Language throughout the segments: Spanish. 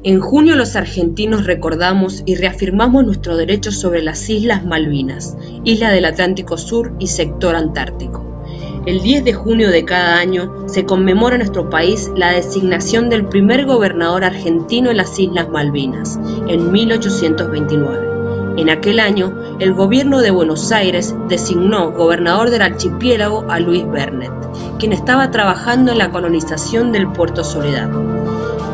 En junio los argentinos recordamos y reafirmamos nuestros derechos sobre las Islas Malvinas, isla del Atlántico Sur y sector antártico. El 10 de junio de cada año se conmemora en nuestro país la designación del primer gobernador argentino en las Islas Malvinas, en 1829. En aquel año, el gobierno de Buenos Aires designó gobernador del archipiélago a Luis Bernet, quien estaba trabajando en la colonización del Puerto Soledad.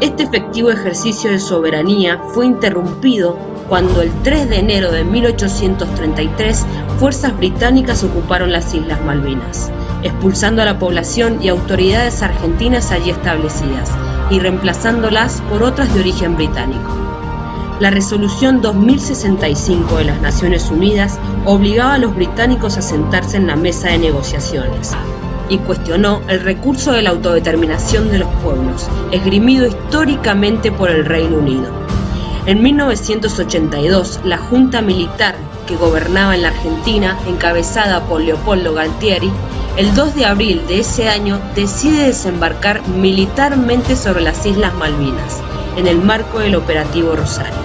Este efectivo ejercicio de soberanía fue interrumpido cuando el 3 de enero de 1833 fuerzas británicas ocuparon las Islas Malvinas, expulsando a la población y autoridades argentinas allí establecidas y reemplazándolas por otras de origen británico. La resolución 2065 de las Naciones Unidas obligaba a los británicos a sentarse en la mesa de negociaciones y cuestionó el recurso de la autodeterminación de los pueblos, esgrimido históricamente por el Reino Unido. En 1982, la Junta Militar que gobernaba en la Argentina, encabezada por Leopoldo Galtieri, el 2 de abril de ese año decide desembarcar militarmente sobre las Islas Malvinas, en el marco del Operativo Rosario.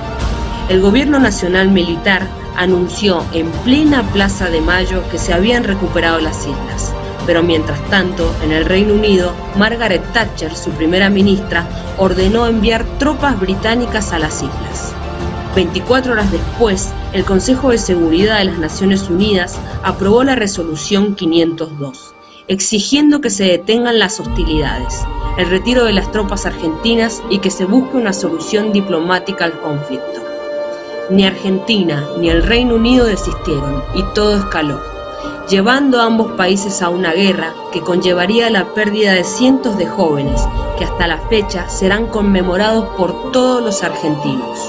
El Gobierno Nacional Militar anunció en plena Plaza de Mayo que se habían recuperado las islas, pero mientras tanto, en el Reino Unido, Margaret Thatcher, su primera ministra, ordenó enviar tropas británicas a las islas. 24 horas después, el Consejo de Seguridad de las Naciones Unidas aprobó la Resolución 502, exigiendo que se detengan las hostilidades, el retiro de las tropas argentinas y que se busque una solución diplomática al conflicto. Ni Argentina ni el Reino Unido desistieron y todo escaló, llevando a ambos países a una guerra que conllevaría la pérdida de cientos de jóvenes que hasta la fecha serán conmemorados por todos los argentinos.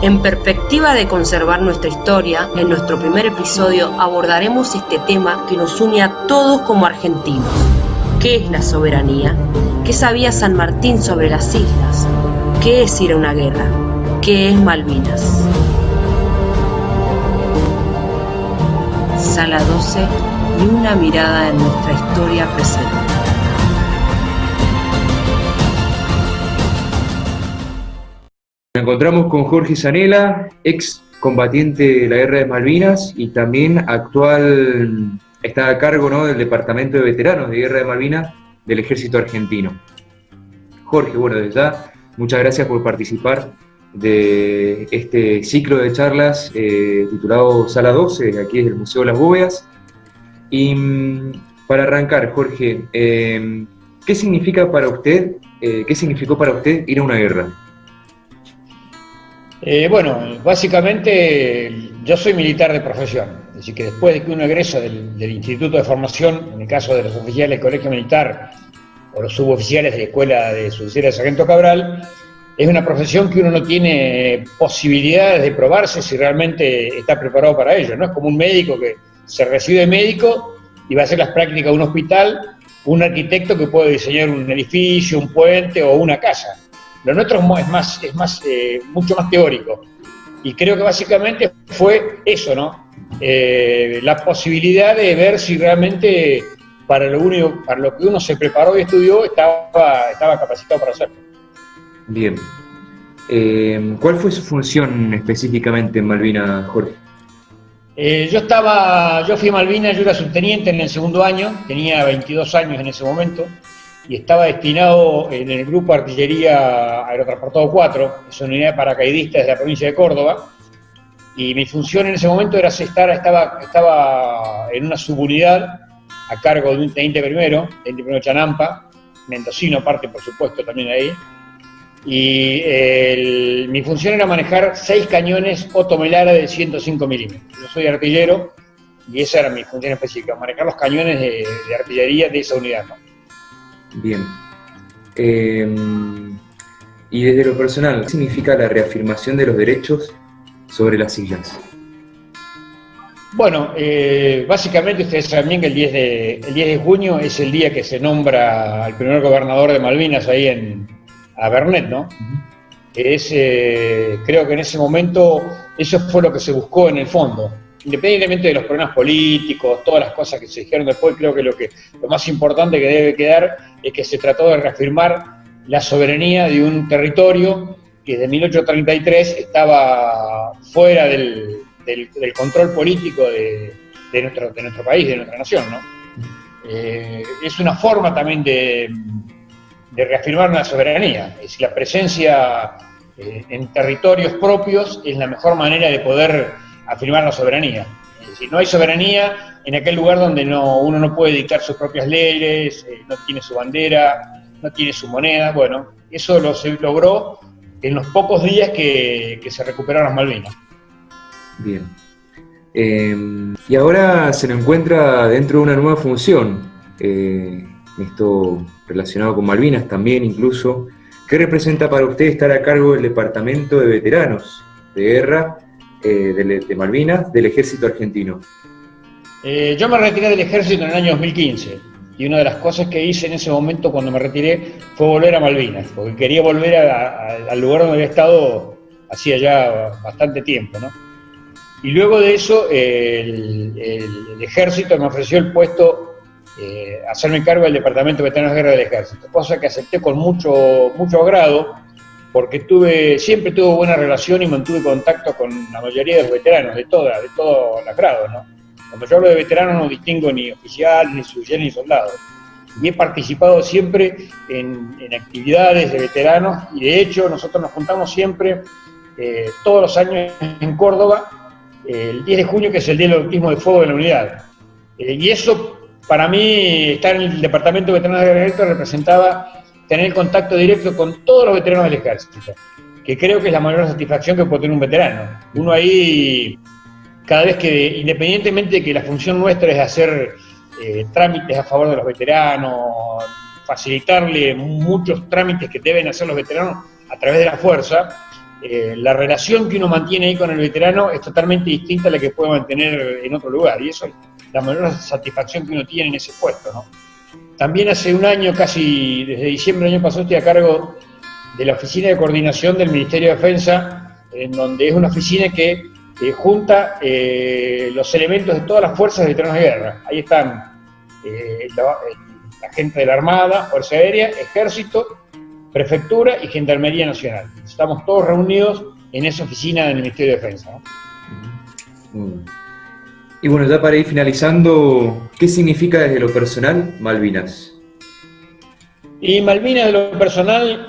En perspectiva de conservar nuestra historia, en nuestro primer episodio abordaremos este tema que nos une a todos como argentinos. ¿Qué es la soberanía? ¿Qué sabía San Martín sobre las islas? ¿Qué es ir a una guerra? ¿Qué es Malvinas? Sala 12 y una mirada en nuestra historia presente. Nos encontramos con Jorge Zanella, ex combatiente de la Guerra de Malvinas y también actual, está a cargo, ¿no?, del Departamento de Veteranos de Guerra de Malvinas del Ejército Argentino. Jorge, bueno, desde ya, muchas gracias por participar de este ciclo de charlas titulado Sala 12, aquí desde el Museo de las Bóvedas. Y para arrancar, Jorge, ¿qué significó para usted ir a una guerra? Bueno, básicamente yo soy militar de profesión, es decir, que después de que uno egresa del Instituto de Formación, en el caso de los oficiales del Colegio Militar o los suboficiales de la Escuela de Suboficiales de Sargento Cabral, es una profesión que uno no tiene posibilidades de probarse si realmente está preparado para ello, ¿no? Es como un médico que se recibe de médico y va a hacer las prácticas en un hospital, un arquitecto que puede diseñar un edificio, un puente o una casa. Lo nuestro es mucho más teórico. Y creo que básicamente fue eso, ¿no? La posibilidad de ver si realmente para lo que uno se preparó y estudió estaba capacitado para hacerlo. Bien. ¿Cuál fue su función específicamente en Malvinas, Jorge? Yo fui a Malvinas, yo era subteniente en el segundo año, tenía 22 años en ese momento, y estaba destinado en el Grupo Artillería Aerotransportado 4, es una unidad de paracaidistas de la provincia de Córdoba, y mi función en ese momento era estaba en una subunidad a cargo de un teniente primero Chanampa, mendocino aparte, por supuesto, también ahí, y mi función era manejar 6 cañones Otto Melara de 105 milímetros. Yo soy artillero y esa era mi función específica, manejar los cañones de artillería de esa unidad, ¿no? Bien. Y desde lo personal, ¿qué significa la reafirmación de los derechos sobre las islas? Bueno, básicamente ustedes saben bien que el 10 de junio es el día que se nombra al primer gobernador de Malvinas ahí a Bernet, ¿no? Creo que en ese momento eso fue lo que se buscó en el fondo, independientemente de los problemas políticos, todas las cosas que se dijeron después, creo que lo más importante que debe quedar es que se trató de reafirmar la soberanía de un territorio que desde 1833 estaba fuera del control político de nuestro país, de nuestra nación, ¿no? Es una forma también de reafirmar una soberanía. Es decir, la presencia en territorios propios es la mejor manera de poder afirmar la soberanía. Es decir, no hay soberanía en aquel lugar donde uno no puede dictar sus propias leyes, no tiene su bandera, no tiene su moneda. Bueno, eso se logró en los pocos días que se recuperaron las Malvinas. Bien. Y ahora se nos encuentra dentro de una nueva función, esto relacionado con Malvinas también incluso. ¿Qué representa para usted estar a cargo del Departamento de Veteranos de Guerra de Malvinas del Ejército Argentino? Yo me retiré del ejército en el año 2015 y una de las cosas que hice en ese momento cuando me retiré fue volver a Malvinas, porque quería volver al lugar donde había estado hacía ya bastante tiempo, ¿no? Y luego de eso el ejército me ofreció el puesto, hacerme cargo del Departamento de Veteranos de Guerra del Ejército, cosa que acepté con mucho agrado, porque siempre tuve buena relación y mantuve contacto con la mayoría de los veteranos, de todos los grados, ¿no? Cuando yo hablo de veteranos no distingo ni oficial, ni suboficial, ni soldado. Y he participado siempre en actividades de veteranos, y de hecho nosotros nos juntamos siempre, todos los años en Córdoba, el 10 de junio, que es el Día del Bautismo de Fuego de la Unidad. Y eso, para mí, estar en el Departamento de Veteranos del Ejército representaba tener contacto directo con todos los veteranos del Ejército, que creo que es la mayor satisfacción que puede tener un veterano. Uno ahí, cada vez que, independientemente de que la función nuestra es hacer trámites a favor de los veteranos, facilitarle muchos trámites que deben hacer los veteranos a través de la fuerza, la relación que uno mantiene ahí con el veterano es totalmente distinta a la que puede mantener en otro lugar, y eso es la mayor satisfacción que uno tiene en ese puesto, ¿no? También hace un año, casi desde diciembre del año pasado, estoy a cargo de la Oficina de Coordinación del Ministerio de Defensa, en donde es una oficina que junta los elementos de todas las fuerzas de veteranos de guerra. Ahí están la gente de la Armada, Fuerza Aérea, Ejército, Prefectura y Gendarmería Nacional. Estamos todos reunidos en esa oficina del Ministerio de Defensa, ¿no? Y bueno, ya para ir finalizando, ¿qué significa desde lo personal Malvinas? Y Malvinas de lo personal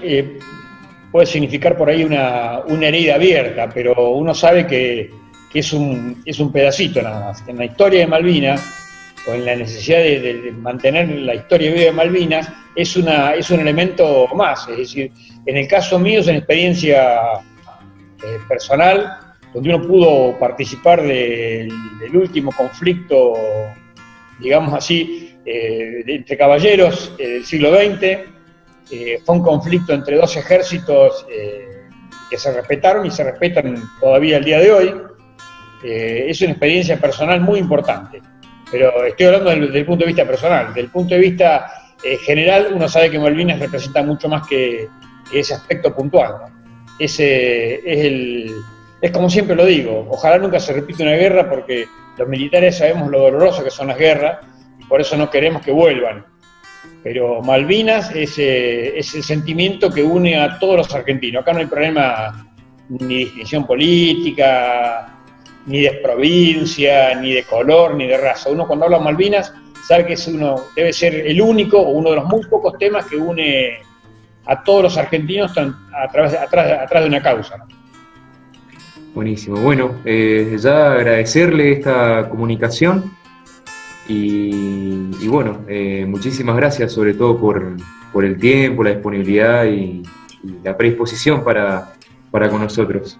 puede significar por ahí una herida abierta, pero uno sabe que es un pedacito nada más. En la historia de Malvinas, o en la necesidad de mantener la historia viva de Malvinas, es un elemento más. Es decir, en el caso mío es una experiencia personal, donde uno pudo participar del último conflicto, digamos así, entre caballeros del siglo XX. Fue un conflicto entre dos ejércitos que se respetaron y se respetan todavía el día de hoy. Es una experiencia personal muy importante, pero estoy hablando del punto de vista personal. Del punto de vista general, uno sabe que Malvinas representa mucho más que ese aspecto puntual, ¿no? Es como siempre lo digo, ojalá nunca se repita una guerra, porque los militares sabemos lo doloroso que son las guerras y por eso no queremos que vuelvan. Pero Malvinas es el sentimiento que une a todos los argentinos. Acá no hay problema ni de distinción política, ni de provincia, ni de color, ni de raza. Uno cuando habla de Malvinas sabe que debe ser el único o uno de los muy pocos temas que une a todos los argentinos atrás de una causa, ¿no? Buenísimo. Bueno, ya agradecerle esta comunicación y bueno, muchísimas gracias sobre todo por el tiempo, la disponibilidad y la predisposición para con nosotros.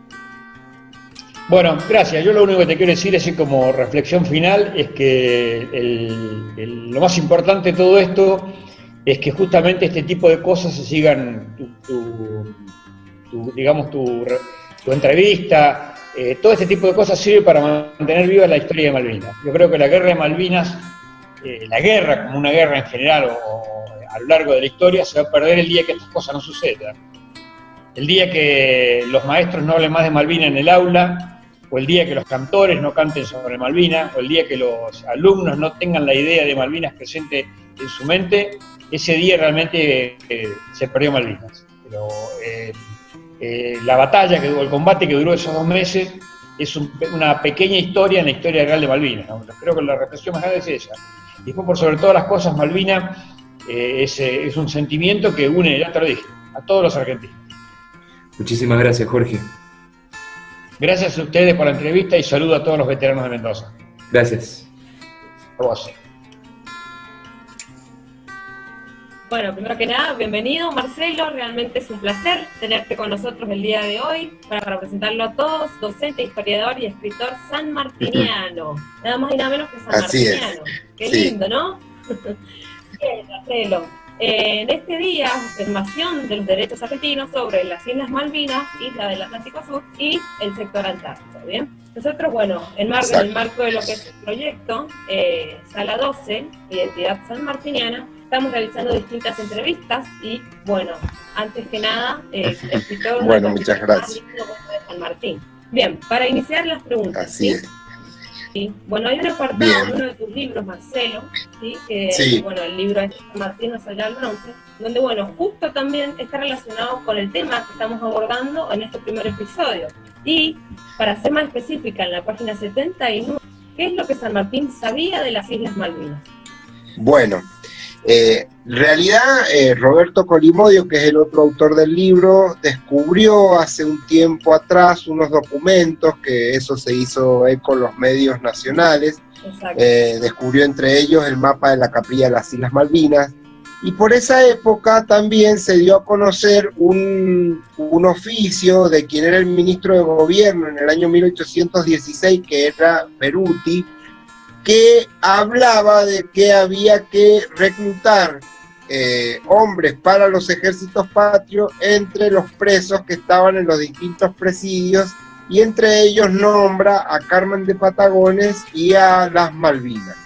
Bueno, gracias. Yo lo único que te quiero decir, así como reflexión final, es que lo más importante de todo esto es que justamente este tipo de cosas se sigan, tu entrevista, todo este tipo de cosas sirve para mantener viva la historia de Malvinas. Yo creo que la guerra de Malvinas, la guerra como una guerra en general o a lo largo de la historia, se va a perder el día que estas cosas no sucedan. El día que los maestros no hablen más de Malvinas en el aula, o el día que los cantores no canten sobre Malvinas, o el día que los alumnos no tengan la idea de Malvinas presente en su mente, ese día realmente se perdió Malvinas. Pero la batalla, el combate que duró esos 2 meses, es una pequeña historia en la historia real de Malvinas, ¿no? Creo que la reflexión más grande es esa. Y después, por sobre todas las cosas, Malvinas es un sentimiento que une, ya te lo dije, a todos los argentinos. Muchísimas gracias, Jorge. Gracias a ustedes por la entrevista y saludo a todos los veteranos de Mendoza. Gracias. A vos. Bueno, primero que nada, bienvenido Marcelo, realmente es un placer tenerte con nosotros el día de hoy para presentarlo a todos, docente, historiador y escritor sanmartiniano, nada más y nada menos que sanmartiniano. Qué sí. Lindo, ¿no? Bien, Marcelo, en este día, afirmación de los derechos argentinos sobre las Islas Malvinas, Isla del Atlántico Sur y el sector antártico, ¿bien? Nosotros, bueno, en el marco de lo que es el proyecto Sala 12, Identidad Sanmartiniana, estamos realizando distintas entrevistas y, bueno, antes que nada, escritor bueno, muchas gracias. De San Martín. Bien, para iniciar las preguntas. Así es. Sí. Bueno, hay un apartado en uno de tus libros, Marcelo, ¿sí? Bueno, el libro es San Martín más allá del bronce, donde, bueno, justo también está relacionado con el tema que estamos abordando en este primer episodio. Y, para ser más específica, en la página 79, ¿qué es lo que San Martín sabía de las Islas Malvinas? Bueno, en realidad Roberto Colimodio, que es el otro autor del libro, descubrió hace un tiempo atrás unos documentos, que eso se hizo eco en los medios nacionales, descubrió entre ellos el mapa de la capilla de las Islas Malvinas, y por esa época también se dio a conocer un oficio de quien era el ministro de gobierno en el año 1816, que era Peruti, que hablaba de que había que reclutar hombres para los ejércitos patrios entre los presos que estaban en los distintos presidios, y entre ellos nombra a Carmen de Patagones y a las Malvinas.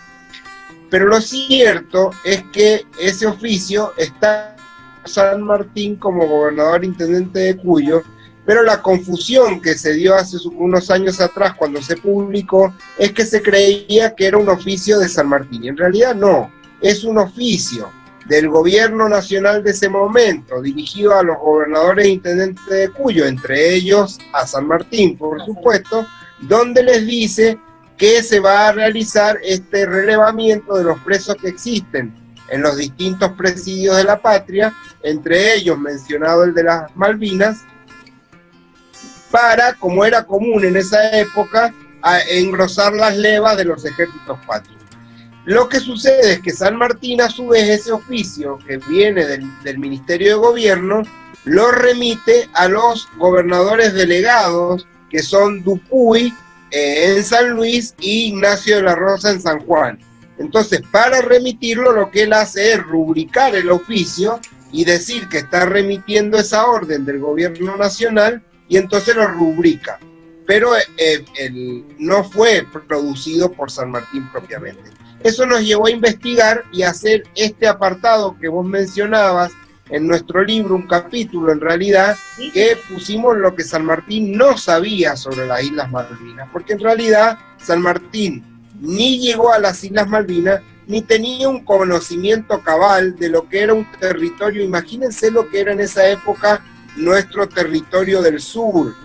Pero lo cierto es que ese oficio está en San Martín como gobernador intendente de Cuyo, pero la confusión que se dio hace unos años atrás cuando se publicó es que se creía que era un oficio de San Martín, y en realidad no, es un oficio del gobierno nacional de ese momento, dirigido a los gobernadores e intendentes de Cuyo, entre ellos a San Martín, por supuesto, donde les dice que se va a realizar este relevamiento de los presos que existen en los distintos presidios de la patria, entre ellos mencionado el de las Malvinas, para, como era común en esa época, engrosar las levas de los ejércitos patrios. Lo que sucede es que San Martín, a su vez, ese oficio que viene del Ministerio de Gobierno, lo remite a los gobernadores delegados, que son Dupuy en San Luis y Ignacio de la Rosa en San Juan. Entonces, para remitirlo, lo que él hace es rubricar el oficio y decir que está remitiendo esa orden del gobierno nacional, y entonces lo rubrica. Pero no fue producido por San Martín propiamente. Eso nos llevó a investigar y a hacer este apartado que vos mencionabas en nuestro libro, un capítulo en realidad, que pusimos lo que San Martín no sabía sobre las Islas Malvinas, porque en realidad San Martín ni llegó a las Islas Malvinas, ni tenía un conocimiento cabal de lo que era un territorio. Imagínense lo que era en esa época nuestro territorio del sur.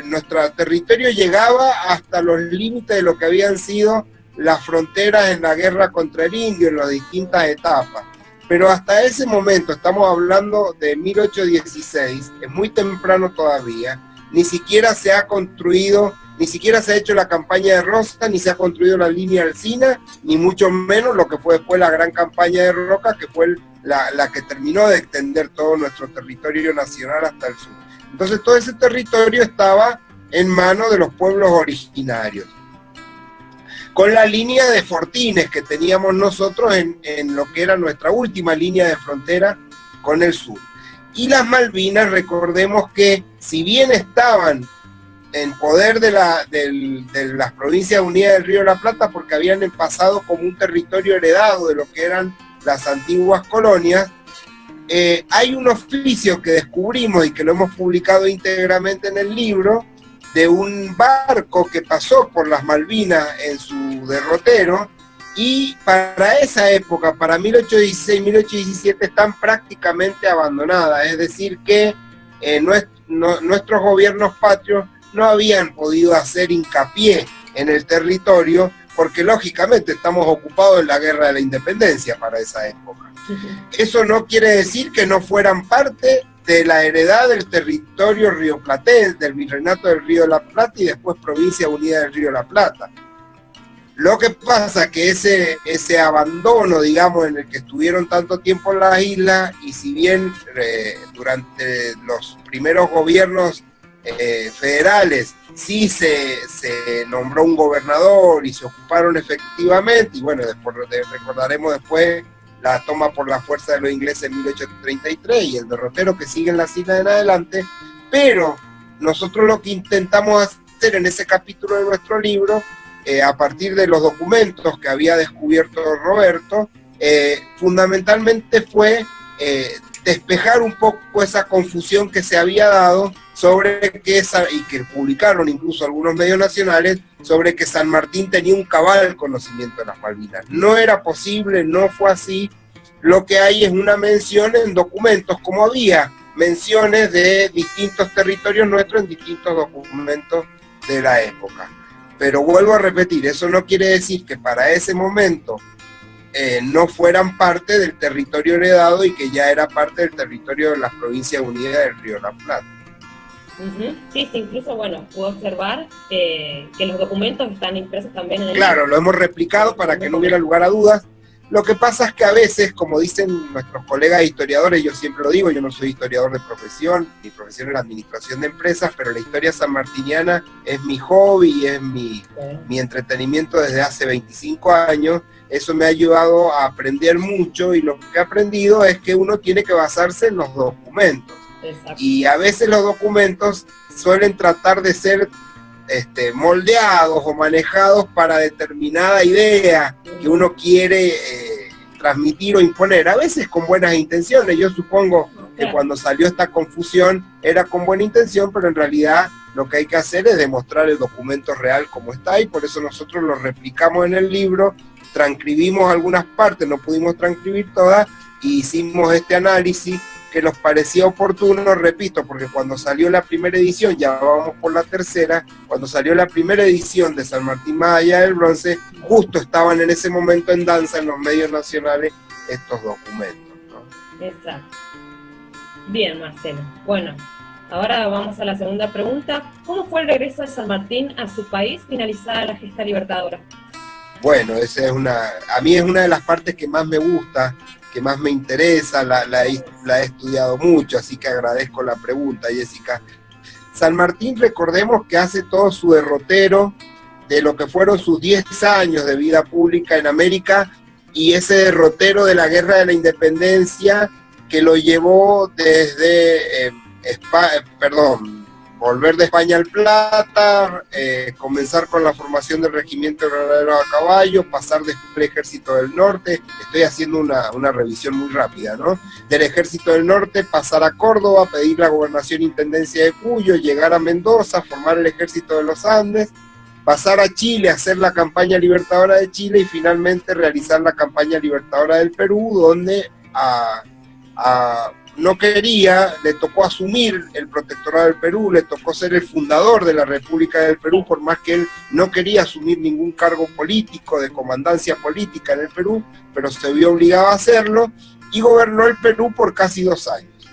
Nuestro territorio llegaba hasta los límites de lo que habían sido las fronteras en la guerra contra el indio, en las distintas etapas. Pero hasta ese momento, estamos hablando de 1816, es muy temprano todavía, ni siquiera se ha construido, ni siquiera se ha hecho la campaña de Rosa, ni se ha construido la línea Alsina, ni mucho menos lo que fue después la gran campaña de Roca, que fue la que terminó de extender todo nuestro territorio nacional hasta el sur. Entonces todo ese territorio estaba en manos de los pueblos originarios, con la línea de fortines que teníamos nosotros en lo que era nuestra última línea de frontera con el sur. Y las Malvinas, recordemos que si bien estaban en poder de las Provincias Unidas del Río de la Plata, porque habían pasado como un territorio heredado de lo que eran las antiguas colonias, hay un oficio que descubrimos y que lo hemos publicado íntegramente en el libro, de un barco que pasó por las Malvinas en su derrotero, y para esa época, para 1816, 1817, están prácticamente abandonadas, es decir que nuestros gobiernos patrios no habían podido hacer hincapié en el territorio, porque lógicamente estamos ocupados en la guerra de la independencia para esa época. Eso no quiere decir que no fueran parte de la heredad del territorio rioplatense, del virreinato del Río de la Plata y después Provincia Unida del Río de la Plata. Lo que pasa es que ese abandono, digamos, en el que estuvieron tanto tiempo en las islas, y si bien durante los primeros gobiernos federales sí se nombró un gobernador y se ocuparon efectivamente, y bueno, recordaremos después la toma por la fuerza de los ingleses en 1833 y el derrotero que sigue en las islas en adelante, pero nosotros lo que intentamos hacer en ese capítulo de nuestro libro, a partir de los documentos que había descubierto Roberto, fundamentalmente fue despejar un poco esa confusión que se había dado sobre y que publicaron incluso algunos medios nacionales, sobre que San Martín tenía un cabal conocimiento de las Malvinas. No era posible, no fue así. Lo que hay es una mención en documentos, como había menciones de distintos territorios nuestros en distintos documentos de la época. Pero vuelvo a repetir, eso no quiere decir que para ese momento no fueran parte del territorio heredado y que ya era parte del territorio de las Provincias Unidas del Río de la Plata. Sí, incluso, bueno, puedo observar que los documentos están impresos también en el Claro, lo hemos replicado para que no hubiera lugar a dudas. Lo que pasa es que a veces, como dicen nuestros colegas historiadores, yo siempre lo digo, yo no soy historiador de profesión, mi profesión es la administración de empresas, pero la historia sanmartiniana es mi hobby y es mi entretenimiento desde hace 25 años. Eso me ha ayudado a aprender mucho, y lo que he aprendido es que uno tiene que basarse en los documentos. Exacto. Y a veces los documentos suelen tratar de ser moldeados o manejados para determinada idea que uno quiere transmitir o imponer, a veces con buenas intenciones. Yo supongo que cuando salió esta confusión era con buena intención, pero en realidad lo que hay que hacer es demostrar el documento real como está, y por eso nosotros lo replicamos en el libro, transcribimos algunas partes, no pudimos transcribir todas, y hicimos este análisis que nos parecía oportuno, repito, porque cuando salió la primera edición, ya vamos por la tercera, cuando salió la primera edición de San Martín más allá del bronce, justo estaban en ese momento en danza en los medios nacionales estos documentos, ¿no? Exacto. Bien, Marcelo. Bueno, ahora vamos a la segunda pregunta. ¿Cómo fue el regreso de San Martín a su país finalizada la gesta libertadora? Bueno, a mí es una de las partes que más me gusta, que más me interesa, la he estudiado mucho, así que agradezco la pregunta, Jessica. San Martín, recordemos que hace todo su derrotero de lo que fueron sus 10 años de vida pública en América, y ese derrotero de la Guerra de la Independencia que lo llevó desde volver de España al Plata, comenzar con la formación del regimiento de granaderos a caballo, pasar después al Ejército del Norte, estoy haciendo una revisión muy rápida, ¿no? Del Ejército del Norte, pasar a Córdoba, pedir la gobernación e intendencia de Cuyo, llegar a Mendoza, formar el Ejército de los Andes, pasar a Chile, hacer la campaña libertadora de Chile y finalmente realizar la campaña libertadora del Perú, donde no quería, le tocó asumir el protectorado del Perú, le tocó ser el fundador de la República del Perú, por más que él no quería asumir ningún cargo político, de comandancia política en el Perú, pero se vio obligado a hacerlo, y gobernó el Perú por casi 2 años.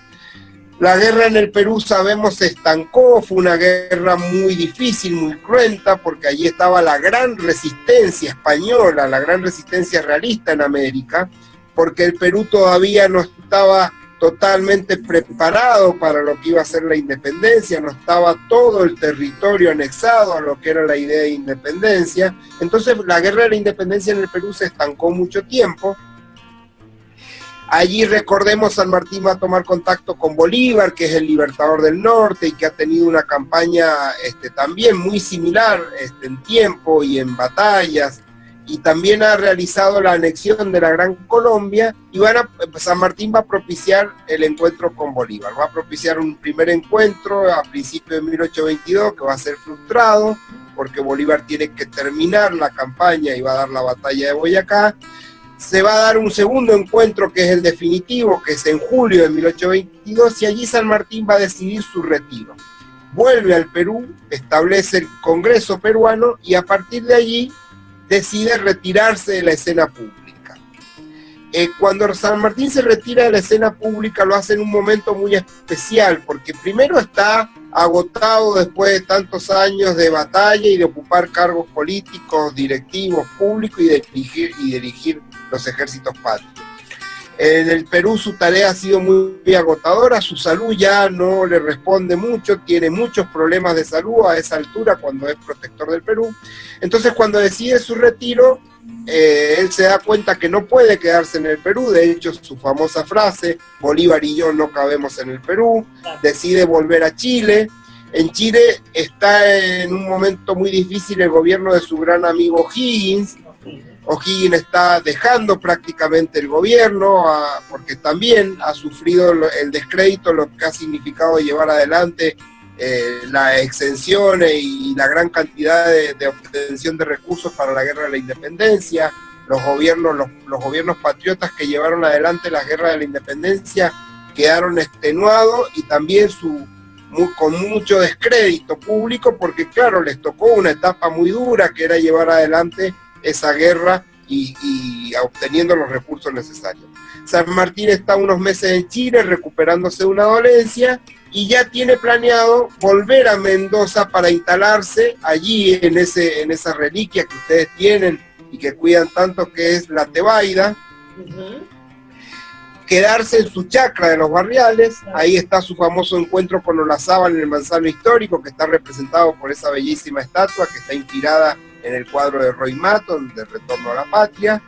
La guerra en el Perú, sabemos, se estancó, fue una guerra muy difícil, muy cruenta, porque allí estaba la gran resistencia española, la gran resistencia realista en América, porque el Perú todavía no estaba totalmente preparado para lo que iba a ser la independencia, no estaba todo el territorio anexado a lo que era la idea de independencia. Entonces la guerra de la independencia en el Perú se estancó mucho tiempo. Allí, recordemos, San Martín va a tomar contacto con Bolívar, que es el libertador del norte y que ha tenido una campaña también muy similar en tiempo y en batallas, y también ha realizado la anexión de la Gran Colombia, y San Martín va a propiciar el encuentro con Bolívar. Va a propiciar un primer encuentro a principios de 1822 que va a ser frustrado, porque Bolívar tiene que terminar la campaña y va a dar la batalla de Boyacá. Se va a dar un segundo encuentro que es el definitivo, que es en julio de 1822, y allí San Martín va a decidir su retiro. Vuelve al Perú, establece el Congreso peruano y a partir de allí decide retirarse de la escena pública. Cuando San Martín se retira de la escena pública lo hace en un momento muy especial, porque primero está agotado después de tantos años de batalla y de ocupar cargos políticos, directivos, públicos y dirigir los ejércitos patrios. En el Perú su tarea ha sido muy agotadora, su salud ya no le responde mucho, tiene muchos problemas de salud a esa altura cuando es protector del Perú. Entonces cuando decide su retiro, él se da cuenta que no puede quedarse en el Perú. De hecho, su famosa frase, Bolívar y yo no cabemos en el Perú, decide volver a Chile. En Chile está en un momento muy difícil el gobierno de su gran amigo O'Higgins. O'Higgins está dejando prácticamente el gobierno porque también ha sufrido el descrédito, lo que ha significado llevar adelante las exenciones y la gran cantidad de obtención de recursos para la guerra de la independencia. Los gobiernos patriotas que llevaron adelante la guerra de la independencia quedaron extenuados y también con mucho descrédito público, porque claro, les tocó una etapa muy dura que era llevar adelante esa guerra y obteniendo los recursos necesarios. San Martín está unos meses en Chile recuperándose de una dolencia y ya tiene planeado volver a Mendoza para instalarse allí en esa reliquia que ustedes tienen y que cuidan tanto, que es la Tebaida. Quedarse en su chacra de los Barriales. Ahí está su famoso encuentro con Olazábal en el Manzano Histórico, que está representado por esa bellísima estatua que está inspirada en el cuadro de Roy Maton, de Retorno a la Patria.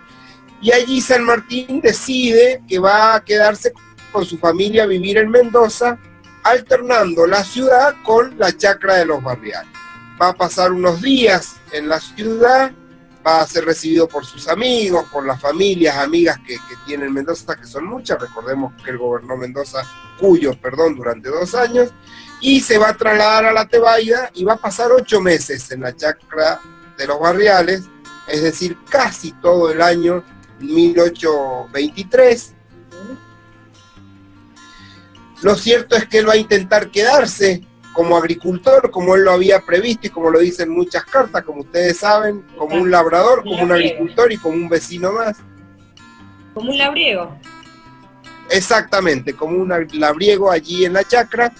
Y allí San Martín decide que va a quedarse con su familia a vivir en Mendoza, alternando la ciudad con la chacra de los Barriales. Va a pasar unos días en la ciudad, va a ser recibido por sus amigos, por las familias, amigas que tiene en Mendoza, que son muchas. Recordemos que él gobernó Mendoza, durante 2 años, y se va a trasladar a la Tebaida y va a pasar 8 meses en la chacra de los Barriales, es decir, casi todo el año 1823. Lo cierto es que él va a intentar quedarse como agricultor, como él lo había previsto y como lo dicen muchas cartas, como ustedes saben, como un labrador, como un agricultor y como un vecino más. Como un labriego. Exactamente, como un labriego allí en la chacra.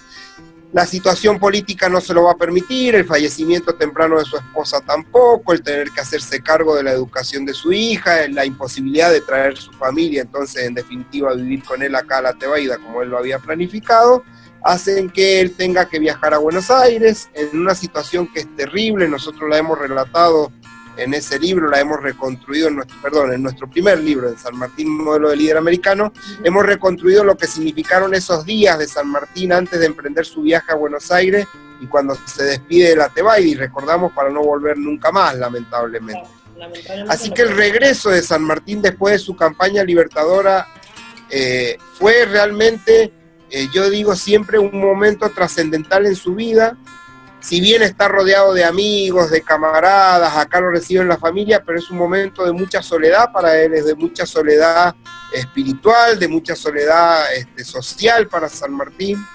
La situación política no se lo va a permitir, el fallecimiento temprano de su esposa tampoco, el tener que hacerse cargo de la educación de su hija, la imposibilidad de traer su familia, entonces en definitiva vivir con él acá a la Tebaida como él lo había planificado, hacen que él tenga que viajar a Buenos Aires en una situación que es terrible. Nosotros la hemos relatado en ese libro, la hemos reconstruido en nuestro primer libro, en San Martín, modelo de líder americano. Hemos reconstruido lo que significaron esos días de San Martín antes de emprender su viaje a Buenos Aires y cuando se despide de la Tebaida, y recordamos, para no volver nunca más, lamentablemente. Así que el regreso de San Martín después de su campaña libertadora fue realmente, yo digo siempre, un momento trascendental en su vida. Si bien está rodeado de amigos, de camaradas, acá lo reciben la familia, pero es un momento de mucha soledad para él, es de mucha soledad espiritual, de mucha soledad social para San Martín.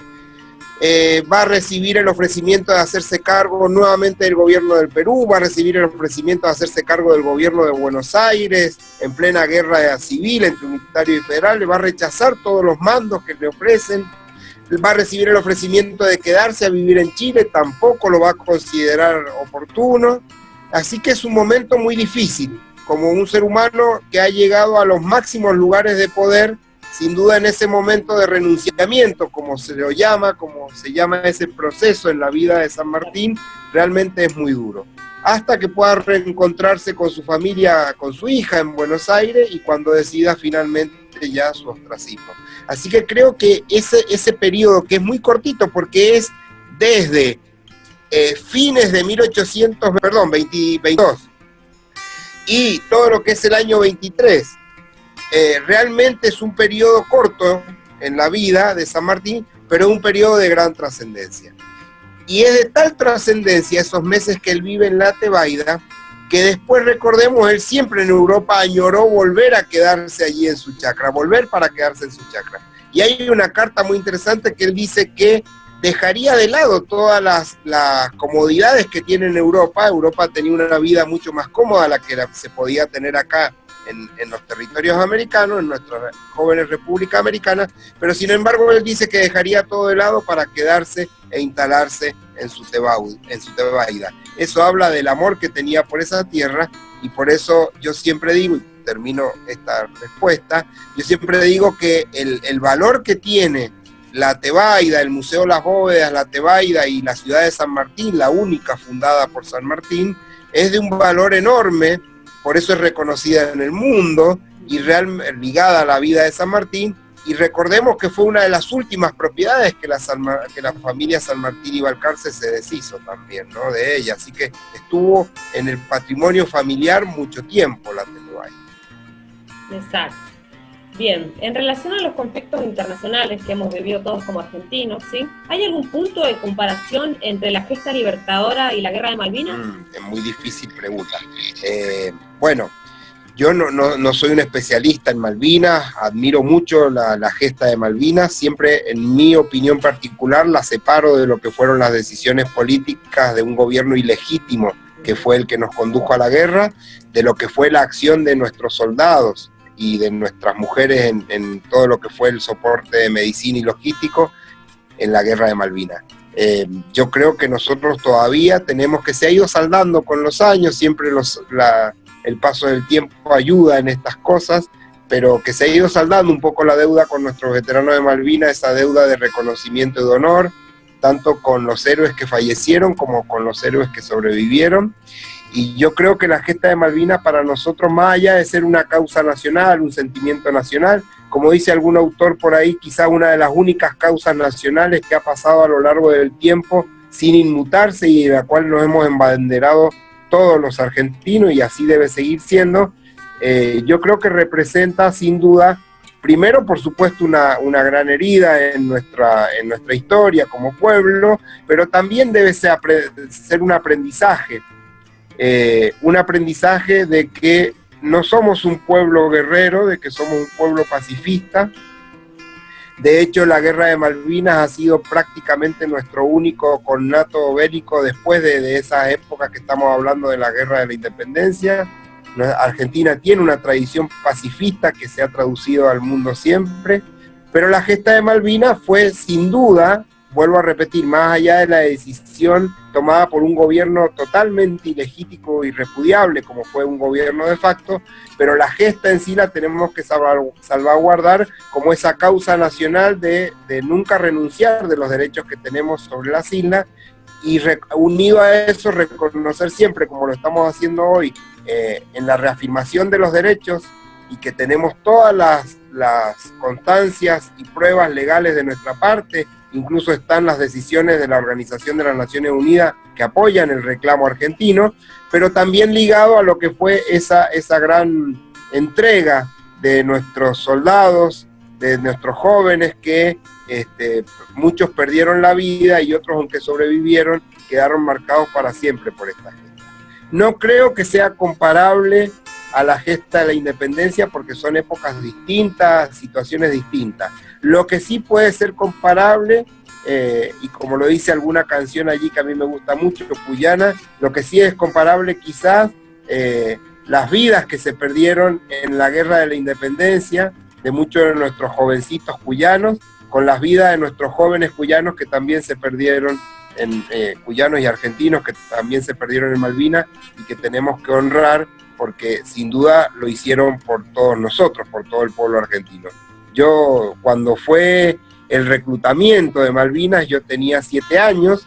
Va a recibir el ofrecimiento de hacerse cargo nuevamente del gobierno del Perú, va a recibir el ofrecimiento de hacerse cargo del gobierno de Buenos Aires, en plena guerra civil entre unitario y federal. Le va a rechazar todos los mandos que le ofrecen. Va a recibir el ofrecimiento de quedarse a vivir en Chile, tampoco lo va a considerar oportuno. Así que es un momento muy difícil, como un ser humano que ha llegado a los máximos lugares de poder, sin duda en ese momento de renunciamiento, como se lo llama, como se llama ese proceso en la vida de San Martín, realmente es muy duro. Hasta que pueda reencontrarse con su familia, con su hija en Buenos Aires, y cuando decida finalmente ya su ostracismo. Así que creo que ese periodo, que es muy cortito porque es desde fines de 22, y todo lo que es el año 23, realmente es un periodo corto en la vida de San Martín, pero es un periodo de gran trascendencia. Y es de tal trascendencia esos meses que él vive en la Tebaida, que después, recordemos, él siempre en Europa añoró volver a quedarse allí en su chacra, volver para quedarse en su chacra. Y hay una carta muy interesante que él dice que dejaría de lado todas las comodidades que tiene en Europa. Europa tenía una vida mucho más cómoda a la que se podía tener acá en los territorios americanos, en nuestras jóvenes repúblicas americanas, pero sin embargo él dice que dejaría todo de lado para quedarse e instalarse en su Tebaida. Eso habla del amor que tenía por esa tierra, y por eso yo siempre digo, y termino esta respuesta, yo siempre digo que el valor que tiene la Tebaida, el Museo Las Bóvedas, la Tebaida y la ciudad de San Martín, la única fundada por San Martín, es de un valor enorme. Por eso es reconocida en el mundo y ligada a la vida de San Martín. Y recordemos que fue una de las últimas propiedades que la familia San Martín y Balcarce se deshizo también, ¿no?, de ella. Así que estuvo en el patrimonio familiar mucho tiempo la Tebaida. Exacto. Bien, en relación a los conflictos internacionales que hemos vivido todos como argentinos, ¿sí?, ¿hay algún punto de comparación entre la gesta libertadora y la Guerra de Malvinas? Es muy difícil pregunta. Bueno, yo no soy un especialista en Malvinas, admiro mucho la gesta de Malvinas, siempre en mi opinión particular la separo de lo que fueron las decisiones políticas de un gobierno ilegítimo que fue el que nos condujo a la guerra, de lo que fue la acción de nuestros soldados y de nuestras mujeres en todo lo que fue el soporte de medicina y logístico en la Guerra de Malvinas. Yo creo que nosotros todavía tenemos, que se ha ido saldando con los años, siempre el paso del tiempo ayuda en estas cosas, pero que se ha ido saldando un poco la deuda con nuestros veteranos de Malvinas, esa deuda de reconocimiento y de honor, tanto con los héroes que fallecieron como con los héroes que sobrevivieron. Y yo creo que la gesta de Malvinas para nosotros, más allá de ser una causa nacional, un sentimiento nacional, como dice algún autor por ahí, quizá una de las únicas causas nacionales que ha pasado a lo largo del tiempo sin inmutarse y de la cual nos hemos embanderado todos los argentinos, y así debe seguir siendo, yo creo que representa sin duda, primero por supuesto una gran herida en nuestra historia como pueblo, pero también debe ser un aprendizaje de que no somos un pueblo guerrero, de que somos un pueblo pacifista. De hecho, la Guerra de Malvinas ha sido prácticamente nuestro único connato bélico después de esa época que estamos hablando de la Guerra de la Independencia. Argentina tiene una tradición pacifista que se ha traducido al mundo siempre, pero la gesta de Malvinas fue sin duda, vuelvo a repetir, más allá de la decisión tomada por un gobierno totalmente ilegítimo y repudiable como fue un gobierno de facto, pero la gesta en sí la tenemos que salvaguardar como esa causa nacional de nunca renunciar de los derechos que tenemos sobre las islas, y unido a eso reconocer siempre, como lo estamos haciendo hoy, en la reafirmación de los derechos, y que tenemos todas las constancias y pruebas legales de nuestra parte. Incluso están las decisiones de la Organización de las Naciones Unidas que apoyan el reclamo argentino, pero también ligado a lo que fue esa gran entrega de nuestros soldados, de nuestros jóvenes, que muchos perdieron la vida y otros, aunque sobrevivieron, quedaron marcados para siempre por esta gesta. No creo que sea comparable a la gesta de la independencia porque son épocas distintas, situaciones distintas. Lo que sí puede ser comparable, y como lo dice alguna canción allí que a mí me gusta mucho, cuyana, lo que sí es comparable quizás las vidas que se perdieron en la Guerra de la Independencia de muchos de nuestros jovencitos cuyanos, con las vidas de nuestros jóvenes cuyanos que también se perdieron, cuyanos y argentinos que también se perdieron en Malvinas y que tenemos que honrar porque sin duda lo hicieron por todos nosotros, por todo el pueblo argentino. Yo, cuando fue el reclutamiento de Malvinas, yo tenía 7 años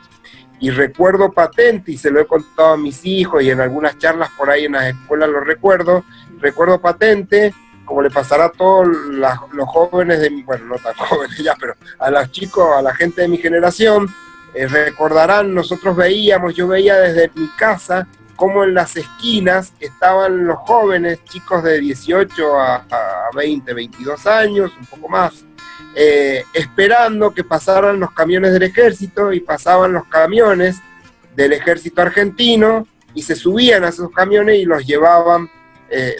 y recuerdo patente, y se lo he contado a mis hijos y en algunas charlas por ahí en las escuelas lo recuerdo patente, como le pasará a todos los jóvenes, bueno, no tan jóvenes ya, pero a los chicos, a la gente de mi generación, recordarán, yo veía desde mi casa cómo en las esquinas estaban los jóvenes, chicos de 18 a 20, 22 años, un poco más, esperando que pasaran los camiones del ejército, y pasaban los camiones del ejército argentino y se subían a esos camiones y los llevaban,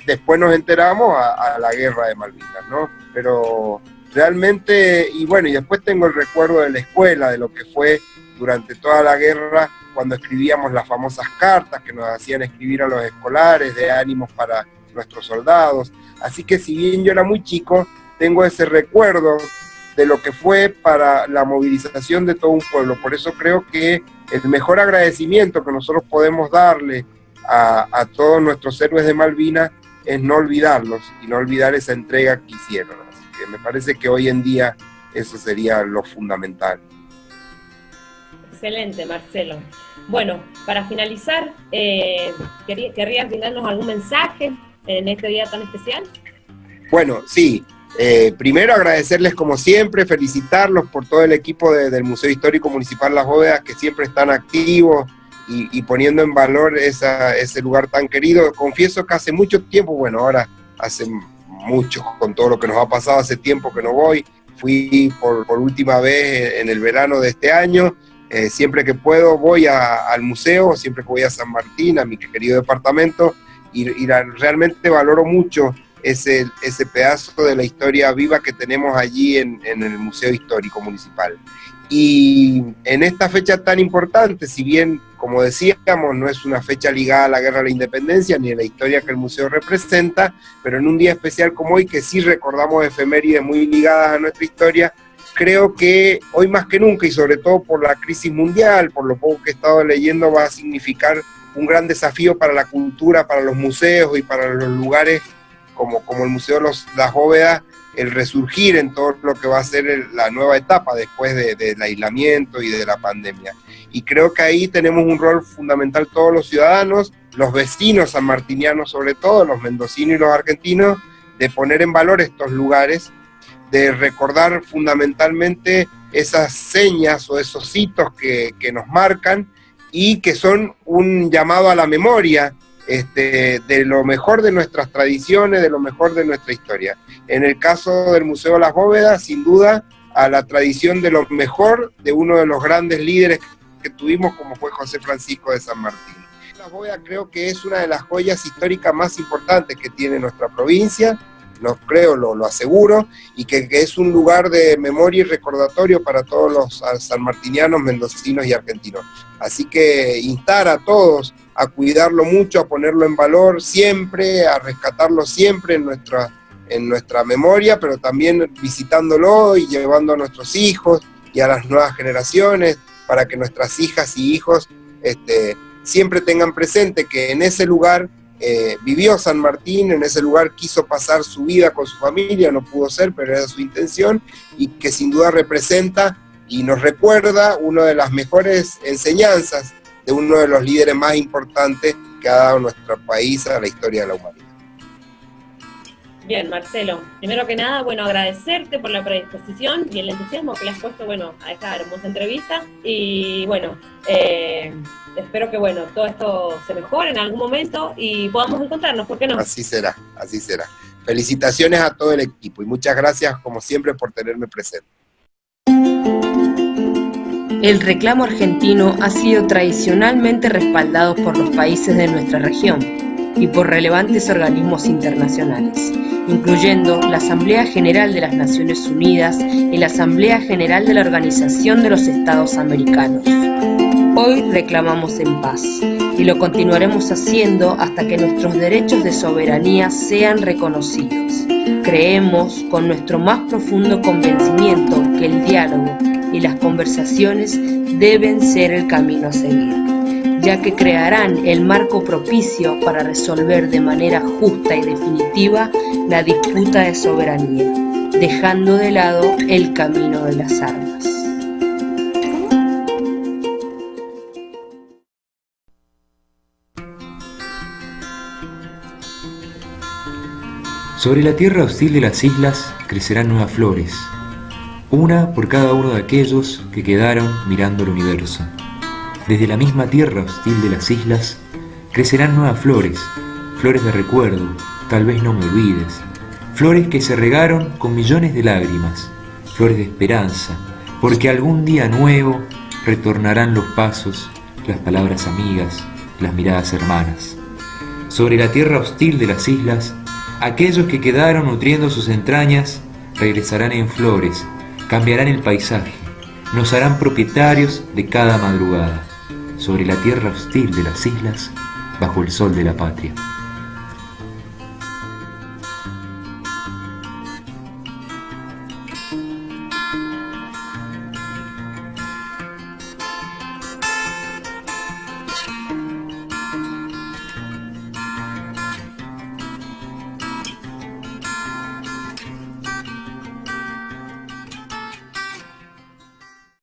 después nos enteramos, a la guerra de Malvinas, ¿no? Pero realmente, y bueno, y después tengo el recuerdo de la escuela, de lo que fue durante toda la guerra, cuando escribíamos las famosas cartas que nos hacían escribir a los escolares de ánimos para nuestros soldados. Así que si bien yo era muy chico, tengo ese recuerdo de lo que fue para la movilización de todo un pueblo. Por eso creo que el mejor agradecimiento que nosotros podemos darle a todos nuestros héroes de Malvinas es no olvidarlos y no olvidar esa entrega que hicieron. Así que me parece que hoy en día eso sería lo fundamental. Excelente, Marcelo. Bueno, para finalizar, ¿querrías brindarnos algún mensaje en este día tan especial? Bueno, sí. Primero agradecerles como siempre, felicitarlos por todo el equipo del Museo Histórico Municipal Las Bóvedas, que siempre están activos y poniendo en valor ese lugar tan querido. Confieso que hace mucho tiempo, bueno, ahora hace mucho, con todo lo que nos ha pasado, hace tiempo que no voy. Fui por última vez en el verano de este año. Siempre que puedo voy al museo, siempre que voy a San Martín, a mi querido departamento, y realmente valoro mucho ese pedazo de la historia viva que tenemos allí en el Museo Histórico Municipal. Y en esta fecha tan importante, si bien, como decíamos, no es una fecha ligada a la Guerra de la Independencia ni a la historia que el museo representa, pero en un día especial como hoy, que sí recordamos efemérides muy ligadas a nuestra historia, creo que hoy más que nunca, y sobre todo por la crisis mundial, por lo poco que he estado leyendo, va a significar un gran desafío para la cultura, para los museos y para los lugares como el Museo Las Bóvedas, el resurgir en todo lo que va a ser la nueva etapa después del aislamiento y de la pandemia. Y creo que ahí tenemos un rol fundamental todos los ciudadanos, los vecinos sanmartinianos sobre todo, los mendocinos y los argentinos, de poner en valor estos lugares, de recordar fundamentalmente esas señas o esos hitos que nos marcan y que son un llamado a la memoria de lo mejor de nuestras tradiciones, de lo mejor de nuestra historia. En el caso del Museo Las Bóvedas, sin duda, a la tradición de lo mejor de uno de los grandes líderes que tuvimos, como fue José Francisco de San Martín. Las Bóvedas creo que es una de las joyas históricas más importantes que tiene nuestra provincia, lo aseguro, y que es un lugar de memoria y recordatorio para todos los sanmartinianos, mendocinos y argentinos. Así que instar a todos a cuidarlo mucho, a ponerlo en valor siempre, a rescatarlo siempre en nuestra memoria, pero también visitándolo y llevando a nuestros hijos y a las nuevas generaciones, para que nuestras hijas y hijos siempre tengan presente que en ese lugar vivió San Martín, en ese lugar quiso pasar su vida con su familia, no pudo ser, pero era su intención, y que sin duda representa y nos recuerda una de las mejores enseñanzas de uno de los líderes más importantes que ha dado nuestro país a la historia de la humanidad. Bien, Marcelo, primero que nada, bueno, agradecerte por la predisposición y el entusiasmo que le has puesto, bueno, a esta hermosa entrevista, y bueno, espero que, bueno, todo esto se mejore en algún momento y podamos encontrarnos, ¿por qué no? Así será, así será. Felicitaciones a todo el equipo y muchas gracias, como siempre, por tenerme presente. El reclamo argentino ha sido tradicionalmente respaldado por los países de nuestra región y por relevantes organismos internacionales, incluyendo la Asamblea General de las Naciones Unidas y la Asamblea General de la Organización de los Estados Americanos. Hoy reclamamos en paz y lo continuaremos haciendo hasta que nuestros derechos de soberanía sean reconocidos. Creemos con nuestro más profundo convencimiento que el diálogo y las conversaciones deben ser el camino a seguir, ya que crearán el marco propicio para resolver de manera justa y definitiva la disputa de soberanía, dejando de lado el camino de las armas. Sobre la tierra hostil de las islas crecerán nuevas flores, una por cada uno de aquellos que quedaron mirando el universo. Desde la misma tierra hostil de las islas crecerán nuevas flores, flores de recuerdo, tal vez no me olvides, flores que se regaron con millones de lágrimas, flores de esperanza, porque algún día nuevo retornarán los pasos, las palabras amigas, las miradas hermanas. Sobre la tierra hostil de las islas, aquellos que quedaron nutriendo sus entrañas regresarán en flores, cambiarán el paisaje, nos harán propietarios de cada madrugada. Sobre la tierra hostil de las islas, bajo el sol de la patria.